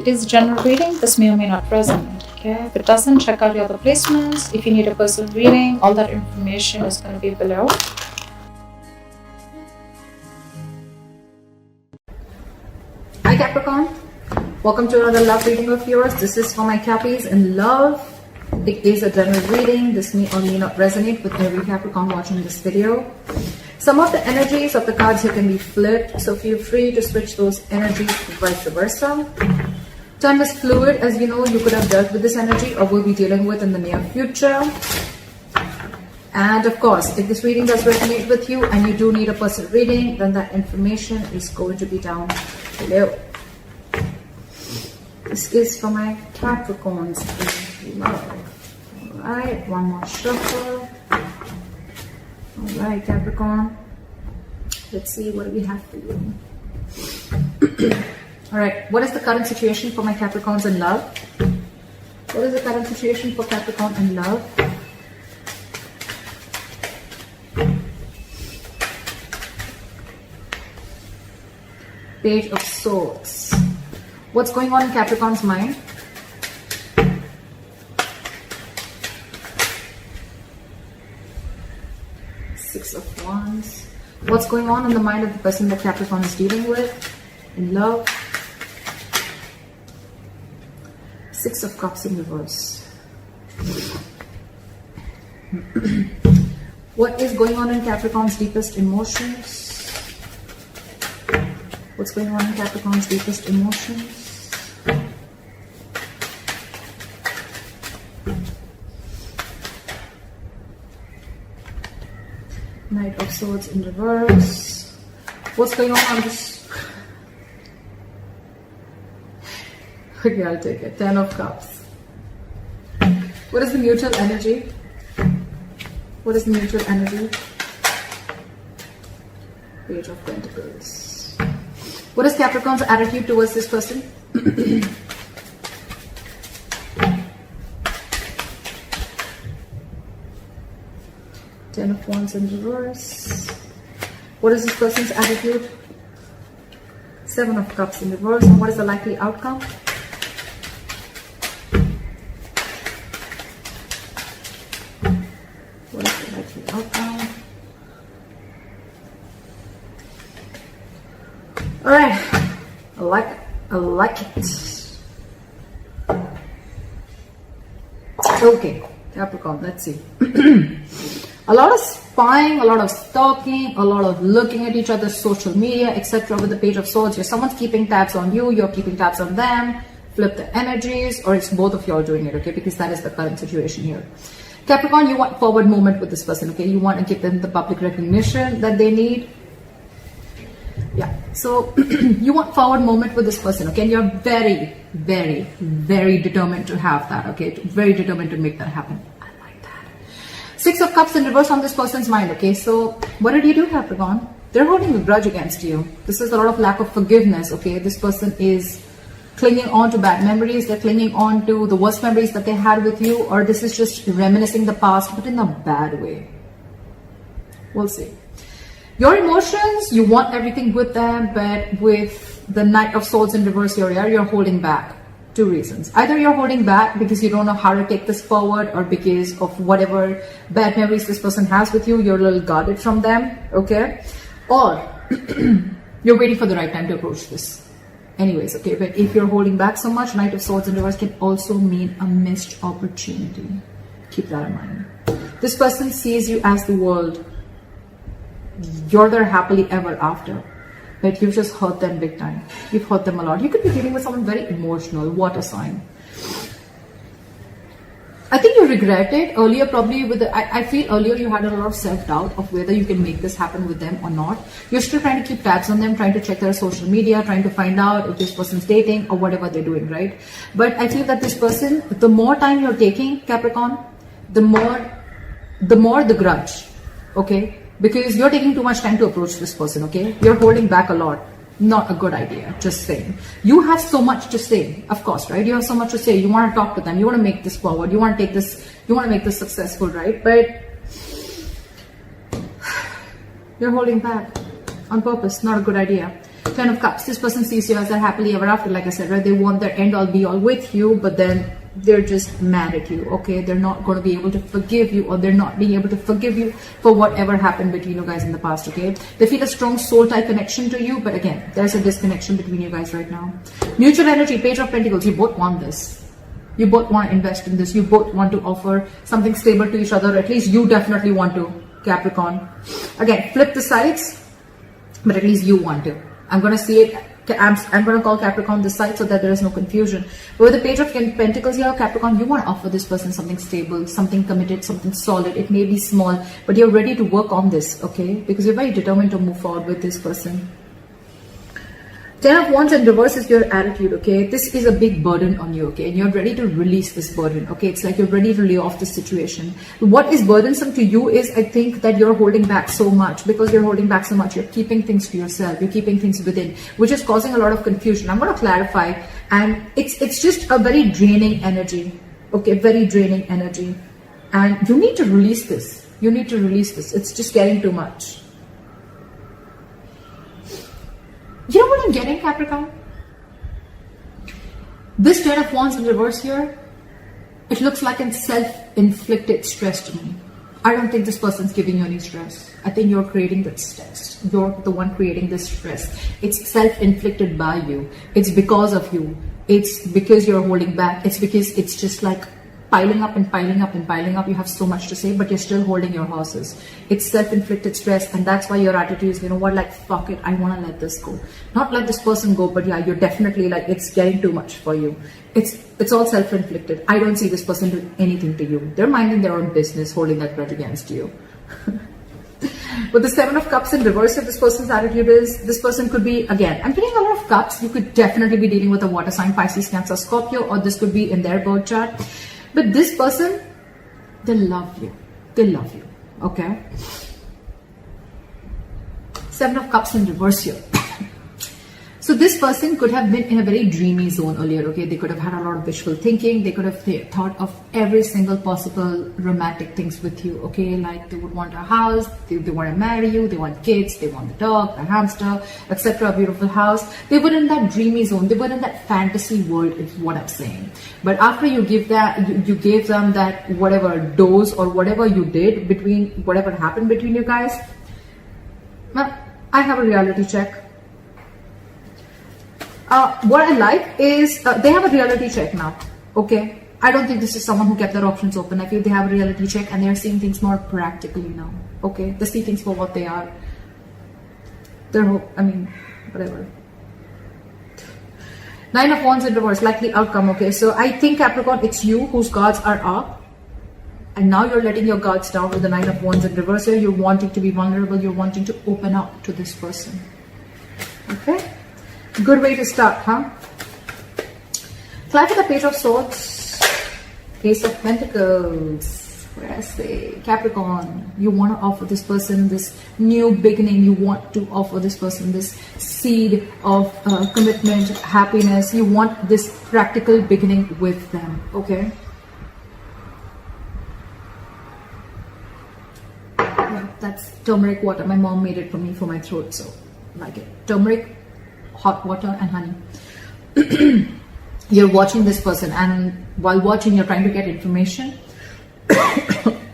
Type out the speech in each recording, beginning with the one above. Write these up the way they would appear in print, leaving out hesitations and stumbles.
It is general reading. This may or may not resonate. Okay, if it doesn't, check out your other placements. If you need a personal reading, all that information is going to be below. Hi Capricorn, welcome to another love reading of yours. This is for my Cappies in love. It is a general reading. This may or may not resonate with every Capricorn watching this video. Some of the energies of the cards here can be flipped, so feel free to switch those energies vice versa. Time is fluid. As you know, you could have dealt with this energy or will be dealing with in the near future. And of course, if this reading does resonate with you and you do need a personal reading, then that information is going to be down below. This is for my Capricorns in love. Alright, one more shuffle. Alright, Capricorn. Let's see what we have for you. Alright, what is the current situation for my Capricorns in love? What is the current situation for Capricorn in love? Page of Swords. What's going on in Capricorn's mind? Six of Wands. What's going on in the mind of the person that Capricorn is dealing with in love? Six of Cups in reverse. What is going on in Capricorn's deepest emotions? What's going on in Capricorn's deepest emotions? Knight of Swords in reverse. What's going on this? Okay, I'll take it. 10 of Cups. What is the mutual energy? What is the mutual energy? Page of Pentacles. What is Capricorn's attitude towards this person? Ten of Wands in reverse. What is this person's attitude? Seven of Cups in reverse. And what is the likely outcome? What is the likely outcome? Alright, I like it. I like it. Okay, Capricorn, let's see. A lot of spying, a lot of stalking, a lot of looking at each other's social media, etc. with the Page of Swords. You're someone's keeping tabs on you, you're keeping tabs on them. Flip the energies, or it's both of y'all doing it, okay? Because that is the current situation here. Capricorn, you want forward movement with this person, okay? You want to give them the public recognition that they need. Yeah, so you want forward moment with this person, okay? You're very, very, very determined to have that, okay? Very determined to make that happen. I like that. Six of Cups in reverse on this person's mind, okay? So what did you do, Capricorn? They're holding a grudge against you. This is a lot of lack of forgiveness, okay? This person is clinging on to bad memories. They're clinging on to the worst memories that they had with you, or this is just reminiscing the past, but in a bad way. We'll see. Your emotions, you want everything with them, but with the Knight of Swords in reverse here, you're holding back. Two reasons. Either you're holding back because you don't know how to take this forward, or because of whatever bad memories this person has with you, you're a little guarded from them, okay? Or you're waiting for the right time to approach this. Anyways, okay, but if you're holding back so much, Knight of Swords in reverse can also mean a missed opportunity. Keep that in mind. This person sees you as the world. You're their happily ever after, but you've just hurt them big time. You've hurt them a lot. You could be dealing with someone very emotional, water sign. I think you regret it earlier, probably with I feel earlier you had a lot of self-doubt of whether you can make this happen with them or not. You're still trying to keep tabs on them, trying to check their social media, trying to find out if this person's dating or whatever they're doing, right? But I feel that this person, the more time you're taking, Capricorn, the more the grudge, okay? Because you're taking too much time to approach this person, okay? You're holding back a lot. Not a good idea, just saying. You have so much to say, of course, right? You have so much to say. You want to talk to them. You want to make this forward. You want to take this, you want to make this successful, right? But you're holding back on purpose. Not a good idea. Ten of Cups. This person sees you as their happily ever after, like I said, right? They want their end all be all with you, but then they're just mad at you, okay? They're not going to be able to forgive you, or they're not being able to forgive you for whatever happened between you guys in the past, okay? They feel a strong soul tie connection to you, but again, there's a disconnection between you guys right now. Mutual energy, Page of Pentacles. You both want this. You both want to invest in this. You both want to offer something stable to each other. At least you definitely want to, Capricorn. Again, flip the sides, but at least you want to. I'm going to see it. I'm going to call Capricorn this side so that there is no confusion. But with the Page of Pentacles here, Capricorn, you want to offer this person something stable, something committed, something solid. It may be small, but you're ready to work on this, okay? Because you're very determined to move forward with this person. Ten of Wands in reverse is your attitude, okay? This is a big burden on you, okay? And you're ready to release this burden, okay? It's like you're ready to lay off this situation. What is burdensome to you is, I think, that you're holding back so much. Because you're holding back so much, you're keeping things to yourself. You're keeping things within, which is causing a lot of confusion. I'm going to clarify. And it's just a very draining energy, okay? Very draining energy. And you need to release this. You need to release this. It's just getting too much. You know what I'm getting, Capricorn? This Ten of Wands in reverse here, it looks like a self-inflicted stress to me. I don't think this person's giving you any stress. I think you're creating that stress. You're the one creating this stress. It's self-inflicted by you. It's because of you. It's because you're holding back. It's because it's just like piling up and piling up and piling up. You have so much to say, but you're still holding your horses. It's self-inflicted stress, and that's why your attitude is, you know what, like, fuck it, I want to let this go. Not let this person go, but yeah, you're definitely like, it's getting too much for you. It's all self-inflicted. I don't see this person doing anything to you. They're minding their own business, holding that grudge against you. But the Seven of Cups in reverse, if this person's attitude is, this person could be, again, I'm getting a lot of cups. You could definitely be dealing with a water sign, Pisces, Cancer, Scorpio, or this could be in their birth chart. But this person, they love you. They love you. Okay? Seven of Cups in reverse here. So this person could have been in a very dreamy zone earlier, okay? They could have had a lot of wishful thinking. They could have thought of every single possible romantic things with you, okay? Like they would want a house, they want to marry you, they want kids, they want the dog, the hamster, etc., a beautiful house. They were in that dreamy zone. They were in that fantasy world, is what I'm saying. But after you give that, you gave them that whatever dose or whatever you did between, whatever happened between you guys, I have a reality check. What I like is they have a reality check now, okay? I don't think this is someone who kept their options open. I feel they have a reality check and they're seeing things more practically now, okay? They see things for what they are. Whatever. Nine of Wands in reverse, likely outcome, okay? So I think, Capricorn, it's you whose guards are up. And now you're letting your guards down with the Nine of Wands in reverse here. You're wanting to be vulnerable. You're wanting to open up to this person, okay? Good way to start, huh? Clap for the Page of Swords, Ace of Pentacles. What did I say? Capricorn, you want to offer this person this new beginning. You want to offer this person this seed of commitment, happiness. You want this practical beginning with them, okay? Yeah, that's turmeric water. My mom made it for me for my throat, so I like it. Turmeric, hot water and honey. You're watching this person, and while watching, you're trying to get information.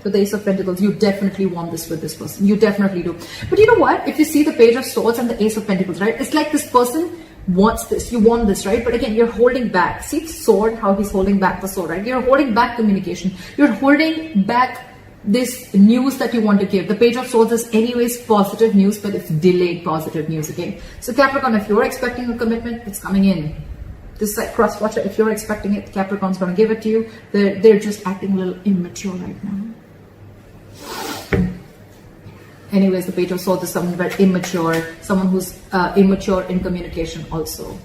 With the Ace of Pentacles, you definitely want this with this person. You definitely do. But you know what? If you see the Page of Swords and the Ace of Pentacles, right? It's like this person wants this. You want this, right? But again, you're holding back. See the sword, how he's holding back the sword, right? You're holding back communication. You're holding back this news that you want to give. The Page of Swords is anyways positive news, but it's delayed positive news, okay? So Capricorn, if you're expecting a commitment, it's coming in. This is cross watcher. If you're expecting it, Capricorn's going to give it to you. They're just acting a little immature right now. Anyways, the Page of Swords is someone very immature, someone who's immature in communication also.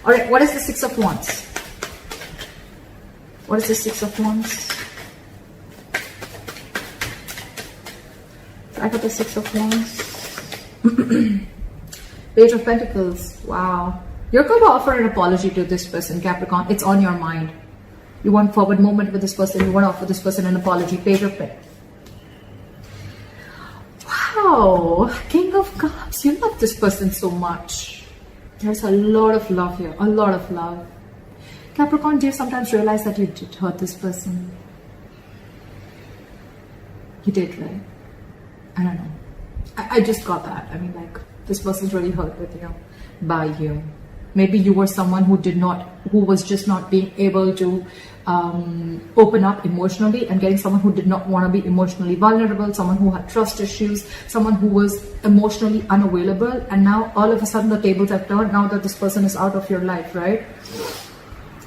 All right, what is the Six of Wands? What is the Six of Wands? I got the Six of Wands. Page of Pentacles. Wow. You're going to offer an apology to this person, Capricorn. It's on your mind. You want forward movement with this person. You want to offer this person an apology. Page of Pentacles. Wow. King of Cups. You love this person so much. There's a lot of love here, a lot of love. Capricorn, do you sometimes realize that you did hurt this person? You did, right? I don't know. I just got that. I mean, like, this person's really hurt with you, by you. Maybe you were someone who was just not being able to open up emotionally, and getting someone who did not want to be emotionally vulnerable, someone who had trust issues, someone who was emotionally unavailable, and now all of a sudden the tables have turned now that this person is out of your life, right?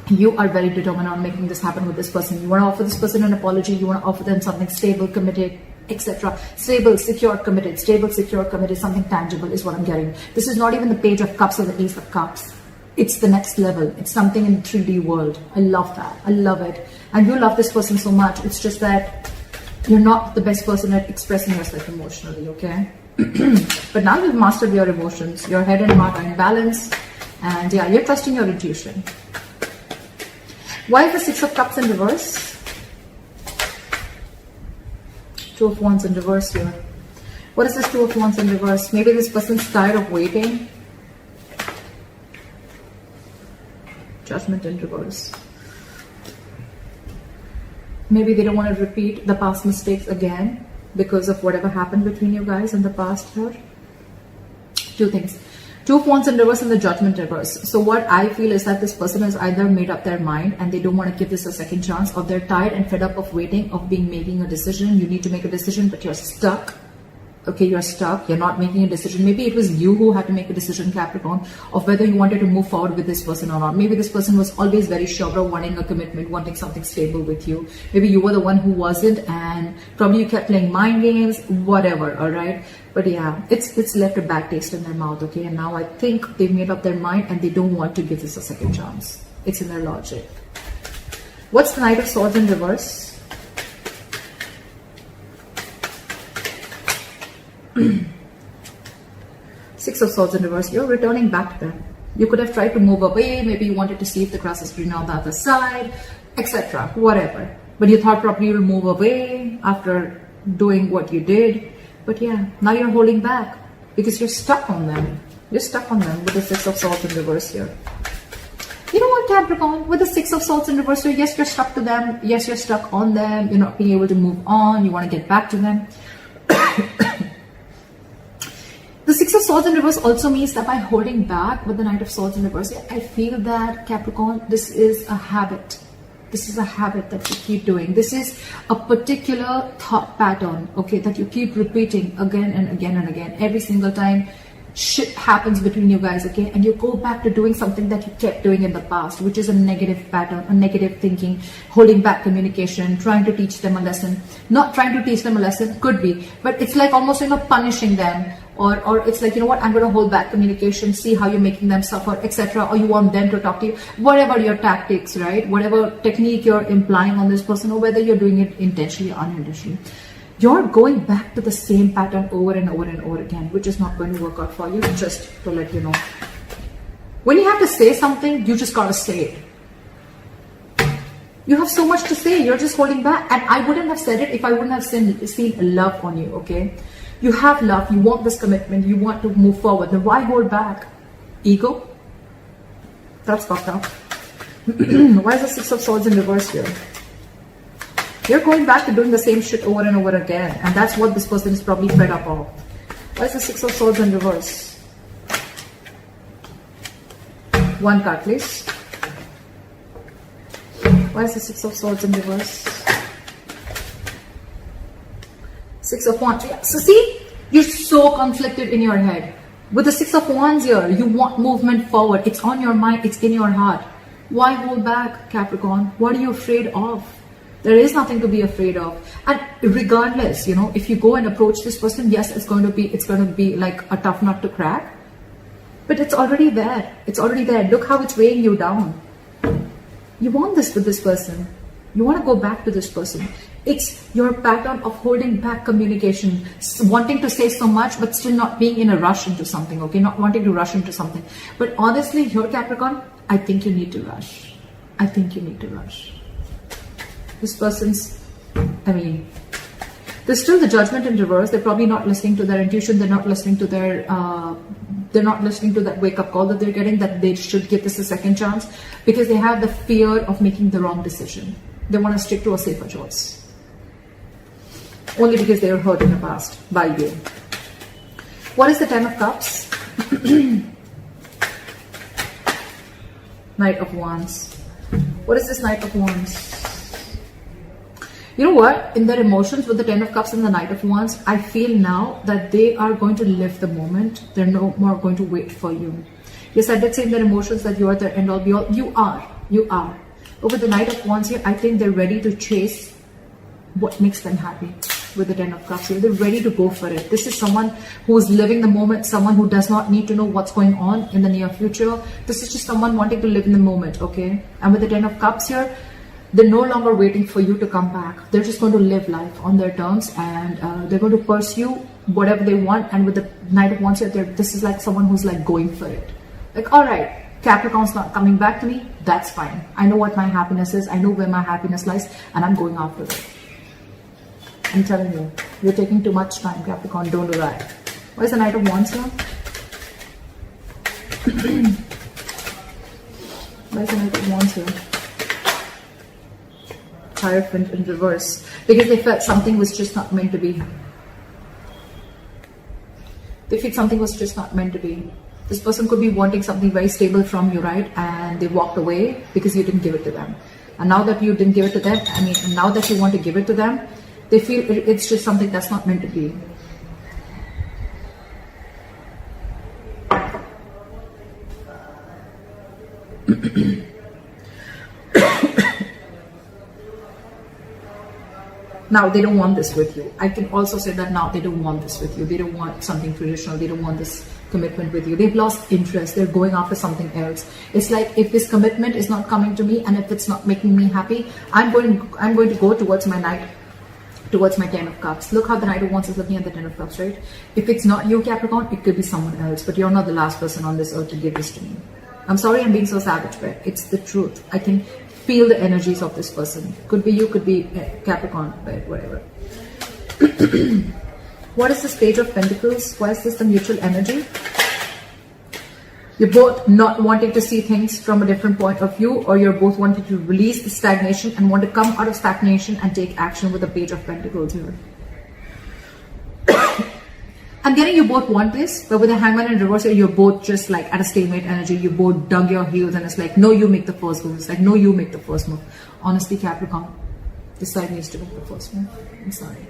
You are very determined on making this happen with this person. You want to offer this person an apology, you want to offer them something stable, committed, etc. Stable, secure, committed. Stable, secure, committed. Something tangible is what I'm getting. This is not even the Page of Cups or the Ace of Cups. It's the next level. It's something in the 3D world. I love that. I love it. And you love this person so much. It's just that you're not the best person at expressing yourself emotionally, okay? But now you've mastered your emotions. Your head and heart are in balance. And yeah, you're trusting your intuition. Why is the Six of Cups in reverse? Two of Wands in reverse here. What is this Two of Wands in reverse? Maybe this person's tired of waiting. Judgment in reverse. Maybe they don't want to repeat the past mistakes again because of whatever happened between you guys in the past here. Two things. Two of Wands in reverse and the Judgment in reverse. So what I feel is that this person has either made up their mind and they don't want to give this a second chance, or they're tired and fed up of waiting, of making a decision. You need to make a decision, but you're stuck. Okay, you're stuck. You're not making a decision. Maybe it was you who had to make a decision, Capricorn, of whether you wanted to move forward with this person or not. Maybe this person was always very sure of wanting a commitment, wanting something stable with you. Maybe you were the one who wasn't, and probably you kept playing mind games, whatever, all right? But yeah, it's left a bad taste in their mouth, okay? And now I think they've made up their mind and they don't want to give this a second chance. It's in their logic. What's the Knight of Swords in reverse? Six of Swords in reverse. You're returning back to them. You could have tried to move away. Maybe you wanted to see if the grass is greener on the other side, etc. Whatever. But you thought probably you'll move away after doing what you did. But yeah, now you're holding back because you're stuck on them. You're stuck on them with the Six of Swords in reverse here. You know what, Capricorn? With the Six of Swords in reverse here, yes, you're stuck to them. Yes, you're stuck on them. You're not being able to move on. You want to get back to them. The Six of Swords in reverse also means that by holding back with the Knight of Swords in reverse, I feel that, Capricorn, this is a habit. This is a habit that you keep doing. This is a particular thought pattern, okay, that you keep repeating again and again and again. Every single time shit happens between you guys, okay, and you go back to doing something that you kept doing in the past, which is a negative pattern, a negative thinking, holding back communication, trying to teach them a lesson. Not trying to teach them a lesson, could be, but it's like almost, punishing them. Or it's like, you know what, I'm going to hold back communication, see how you're making them suffer, etc. Or you want them to talk to you, whatever your tactics, right? Whatever technique you're implying on this person, or whether you're doing it intentionally or unintentionally. You're going back to the same pattern over and over and over again, which is not going to work out for you, just to let you know. When you have to say something, you just got to say it. You have so much to say, you're just holding back. And I wouldn't have said it if I wouldn't have seen love on you, okay? You have love, you want this commitment, you want to move forward. Then why hold back? Ego? That's fucked up. Why is the Six of Swords in reverse here? You're going back to doing the same shit over and over again. And that's what this person is probably fed up of. Why is the Six of Swords in reverse? One card, please. Why is the Six of Swords in reverse? Six of Wands. Yeah. So see, you're so conflicted in your head. With the Six of Wands here, you want movement forward. It's on your mind. It's in your heart. Why hold back, Capricorn? What are you afraid of? There is nothing to be afraid of. And regardless, if you go and approach this person, yes, it's going to be like a tough nut to crack. But it's already there. It's already there. Look how it's weighing you down. You want this with this person. You want to go back to this person. It's your pattern of holding back communication, wanting to say so much, but still not being in a rush into something, okay? Not wanting to rush into something. But honestly, here, Capricorn, I think you need to rush. I think you need to rush. This person's, There's still the Judgment in reverse. They're probably not listening to their intuition. They're not listening to their, they're not listening to that wake-up call that they're getting, that they should give this a second chance, because they have the fear of making the wrong decision. They want to stick to a safer choice. Only because they were hurt in the past by you. What is the Ten of Cups? Knight of Wands. What is this Knight of Wands? You know what? In their emotions with the Ten of Cups and the Knight of Wands, I feel now that they are going to live the moment. They're no more going to wait for you. Yes, I did say in their emotions that you are the end all be all. You are. You are. But with the Knight of Wands here, I think they're ready to chase what makes them happy. With the Ten of Cups here, they're ready to go for it. This is someone who's living the moment, someone who does not need to know what's going on in the near future. This is just someone wanting to live in the moment, okay? And with the Ten of Cups here, they're no longer waiting for you to come back. They're just going to live life on their terms, and they're going to pursue whatever they want. And with the Knight of Wands here, this is like someone who's like going for it. Like, all right, Capricorn's not coming back to me. That's fine. I know what my happiness is. I know where my happiness lies, and I'm going after it. I'm telling you, you're taking too much time, Capricorn. Don't do that. What is the Knight of Wands here? Why is the Knight of Wands here? Hierophant in reverse. Because they felt something was just not meant to be. They feel something was just not meant to be. This person could be wanting something very stable from you, right? And they walked away because you didn't give it to them. And now that you didn't give it to them, and now that you want to give it to them, they feel it's just something that's not meant to be. Now they don't want this with you. I can also say that now they don't want this with you. They don't want something traditional. They don't want this commitment with you. They've lost interest. They're going after something else. It's like, if this commitment is not coming to me and if it's not making me happy, I'm going to go towards my Knight. Towards my Ten of Cups. Look how the Knight of Wands is looking at the Ten of Cups, right? If it's not you, Capricorn, it could be someone else, but you're not the last person on this earth to give this to me. I'm sorry I'm being so savage, but it's the truth. I can feel the energies of this person. Could be you, could be Capricorn, but whatever. What is this Page of Pentacles? Why is this the mutual energy? You're both not wanting to see things from a different point of view, or you're both wanting to release the stagnation and want to come out of stagnation and take action with the Page of Pentacles here. I'm getting you both want this, but with the Hangman in reverse here, you're both just like at a stalemate energy. You both dug your heels and it's like, no, you make the first move. It's like, no, you make the first move. Honestly, Capricorn, this side needs to make the first move. I'm sorry.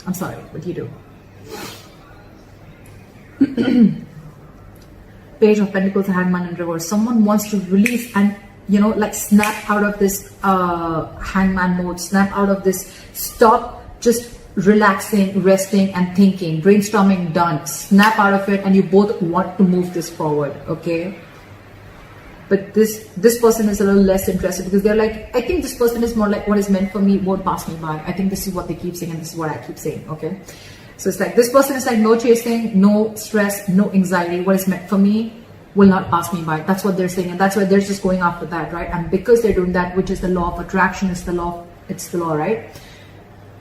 I'm sorry, but you do. Page of Pentacles, Hangman in reverse. Someone wants to release and, you know, like snap out of this hangman mode, snap out of this, stop just relaxing, resting and thinking, brainstorming done, snap out of it, and you both want to move this forward, okay? But this person is a little less interested because they're like, I think this person is more like, what is meant for me won't pass me by. I think this is what they keep saying and this is what I keep saying, okay? So it's like, this person is like, no chasing, no stress, no anxiety. What is meant for me will not pass me by. That's what they're saying. And that's why they're just going after that, right? And because they're doing that, which is the law of attraction, it's the law, right?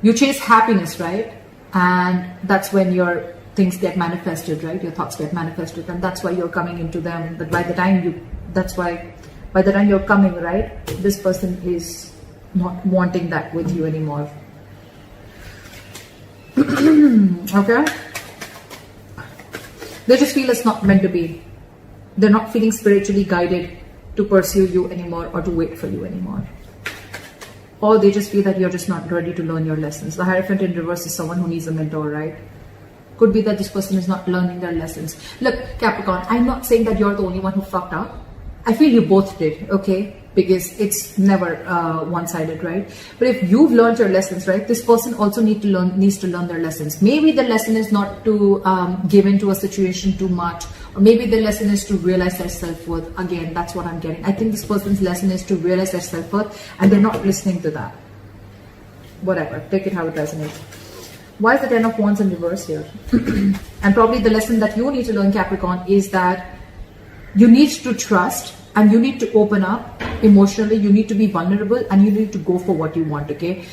You chase happiness, right? And that's when your things get manifested, right? Your thoughts get manifested. And that's why you're coming into them. But by the time you're coming, right? This person is not wanting that with you anymore. Okay, they just feel it's not meant to be. They're not feeling spiritually guided to pursue you anymore or to wait for you anymore, or they just feel that you're just not ready to learn your lessons. The Hierophant in reverse is someone who needs a mentor, right? Could be that this person is not learning their lessons. Look, Capricorn, I'm not saying that you're the only one who fucked up. I feel you both did, okay? Because it's never one-sided, right? But if you've learned your lessons, right, this person also needs to learn their lessons. Maybe the lesson is not to give into a situation too much, or maybe the lesson is to realize their self-worth. Again, that's what I'm getting. I think this person's lesson is to realize their self-worth, and they're not listening to that. Whatever, take it how it resonates. Why is the Ten of Wands in reverse here? And probably the lesson that you need to learn, Capricorn, is that you need to trust and you need to open up emotionally. You need to be vulnerable and you need to go for what you want, okay?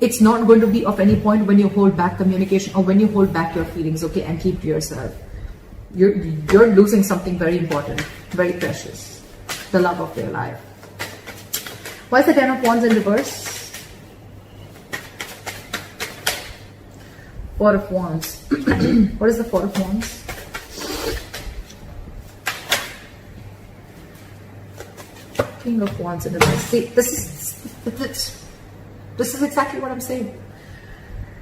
it's not going to be of any point when you hold back communication or when you hold back your feelings, okay, and keep to yourself. You're losing something very important, very precious, the love of your life. Why is the 10 of Wands in reverse? 4 of Wands. What is the 4 of Wands? King of Wands in reverse. See, this is exactly what I'm saying.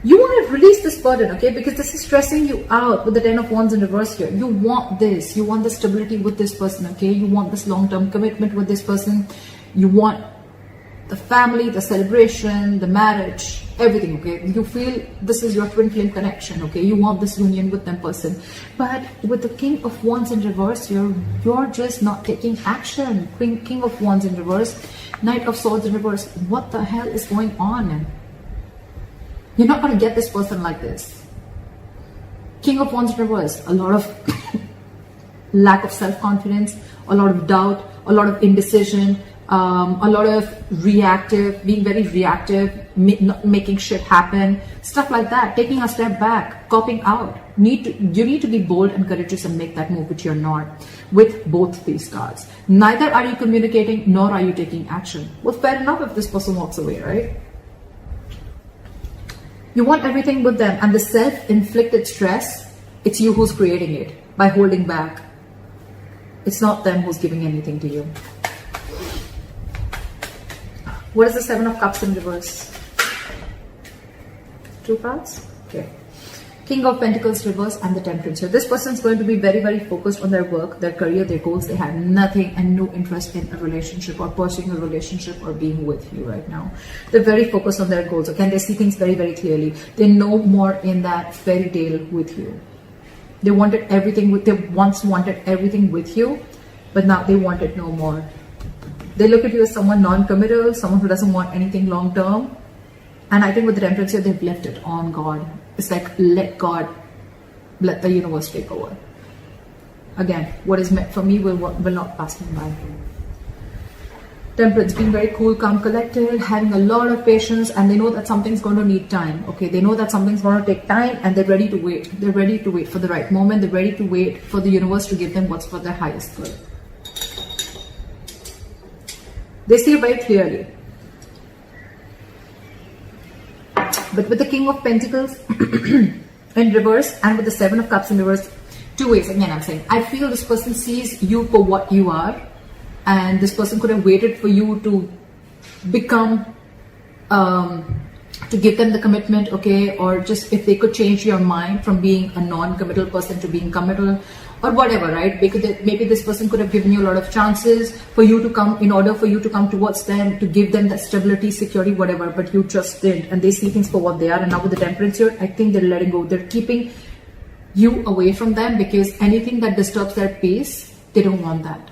You want to release this burden, okay? Because this is stressing you out with the 10 of Wands in reverse here. You want this. You want the stability with this person, okay? You want this long-term commitment with this person. You want the family, the celebration, the marriage, everything, okay? You feel this is your twin flame connection, okay? You want this union with that person. But with the King of Wands in reverse, you're just not taking action. King of Wands in reverse, Knight of Swords in reverse. What the hell is going on? You're not going to get this person like this. King of Wands in reverse, a lot of lack of self-confidence, a lot of doubt, a lot of indecision, a lot of reactive, being very reactive, making shit happen, stuff like that, taking a step back, copping out. You need to be bold and courageous and make that move, which you're not with both these cards. Neither are you communicating, nor are you taking action. Well, fair enough if this person walks away, right? You want everything with them, and the self-inflicted stress, it's you who's creating it by holding back. It's not them who's giving anything to you. What is the 7 of Cups in reverse? 2 cards? Okay. King of Pentacles reverse and the Temperance here. This person is going to be very, very focused on their work, their career, their goals. They have nothing and no interest in a relationship or pursuing a relationship or being with you right now. They're very focused on their goals, okay? And they see things very, very clearly. They're no more in that fairy tale with you. They wanted everything, they once wanted everything with you, but now they want it no more. They look at you as someone non-committal, someone who doesn't want anything long-term. And I think with the Temperance here, they've left it on God. It's like, let God, let the universe take over. Again, what is meant for me will not pass me by. Temperance, being very cool, calm, collected, having a lot of patience, and they know that something's going to need time. Okay, they know that something's going to take time, and they're ready to wait. They're ready to wait for the right moment. They're ready to wait for the universe to give them what's for their highest good. They see very clearly. But with the King of Pentacles in reverse and with the 7 of Cups in reverse, 2 ways. Again, I'm saying, I feel this person sees you for what you are, and this person could have waited for you to become, to give them the commitment, okay, or just if they could change your mind from being a non-committal person to being committal, or whatever, right? Because maybe this person could have given you a lot of chances for you to come, in order for you to come towards them, to give them that stability, security, whatever, but you just didn't. And they see things for what they are. And now with the Temperance here, I think they're letting go. They're keeping you away from them because anything that disturbs their peace, they don't want that.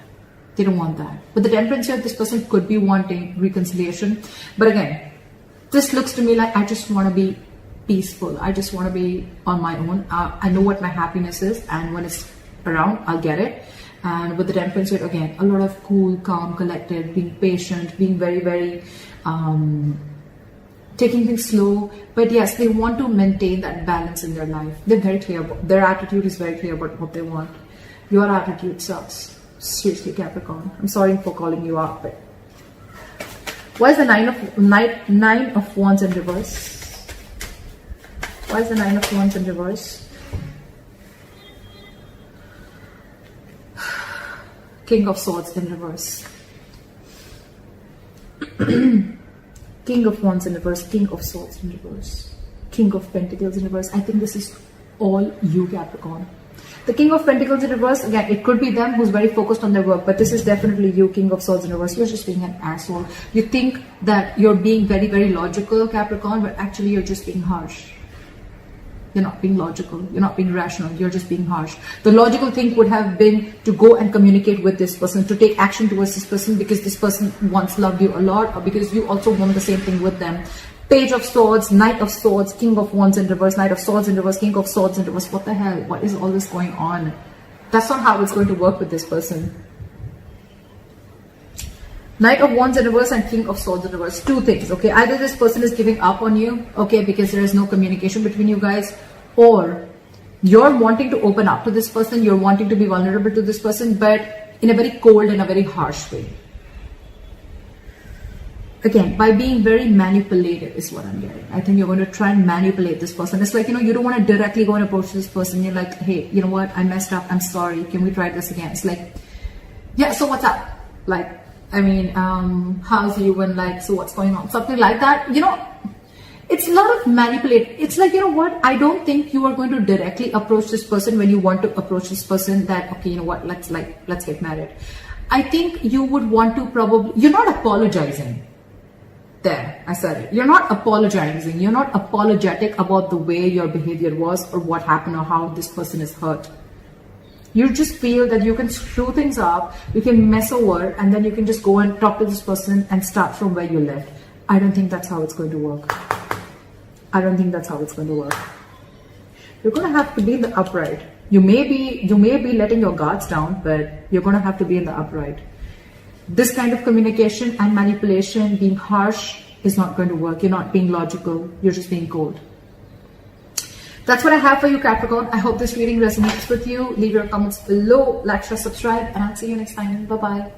They don't want that. With the Temperance here, this person could be wanting reconciliation. But again, this looks to me like, I just want to be peaceful. I just want to be on my own. I know what my happiness is, and when it's around, I'll get it. And with the Temperance here, again, a lot of cool, calm, collected, being patient, being very, very taking things slow. But yes, they want to maintain that balance in their life. They're very clear about, their attitude is very clear about what they want. Your attitude sucks. Seriously, Capricorn, I'm sorry for calling you out, but why is the nine of Wands in reverse? Why is the 9 of Wands in reverse? King of Swords in reverse. King of Wands in reverse. King of Swords in reverse. King of Pentacles in reverse. I think this is all you, Capricorn. The King of Pentacles in reverse, again, it could be them who's very focused on their work, but this is definitely you, King of Swords in reverse. You're just being an asshole. You think that you're being very, very logical, Capricorn, but actually you're just being harsh. You're not being logical. You're not being rational. You're just being harsh. The logical thing would have been to go and communicate with this person, to take action towards this person because this person once loved you a lot, or because you also want the same thing with them. Page of Swords, Knight of Swords, King of Wands in reverse, Knight of Swords in reverse, King of Swords in reverse. What the hell? What is all this going on? That's not how it's going to work with this person. Knight of Wands in reverse and King of Swords in reverse. Two things, okay? Either this person is giving up on you, okay, because there is no communication between you guys, or you're wanting to open up to this person, you're wanting to be vulnerable to this person, but in a very cold and a very harsh way. Again, by being very manipulative is what I'm getting. I think you're going to try and manipulate this person. It's like, you don't want to directly go and approach this person. You're like, hey, you know what? I messed up. I'm sorry. Can we try this again? It's like, yeah, so what's up? Like, I mean, how's you? And like, so what's going on? Something like that. It's a lot of manipulate. It's like, you know what? I don't think you are going to directly approach this person when you want to approach this person that, okay, you know what? Let's get married. I think you would want to you're not apologizing. There, I said it. You're not apologizing. You're not apologetic about the way your behavior was or what happened or how this person is hurt. You just feel that you can screw things up, you can mess over, and then you can just go and talk to this person and start from where you left. I don't think that's how it's going to work. I don't think that's how it's going to work. You're going to have to be in the upright. You may be letting your guards down, but you're going to have to be in the upright. This kind of communication and manipulation, being harsh, is not going to work. You're not being logical. You're just being cold. That's what I have for you, Capricorn. I hope this reading resonates with you. Leave your comments below, like, share, subscribe, and I'll see you next time. Bye-bye.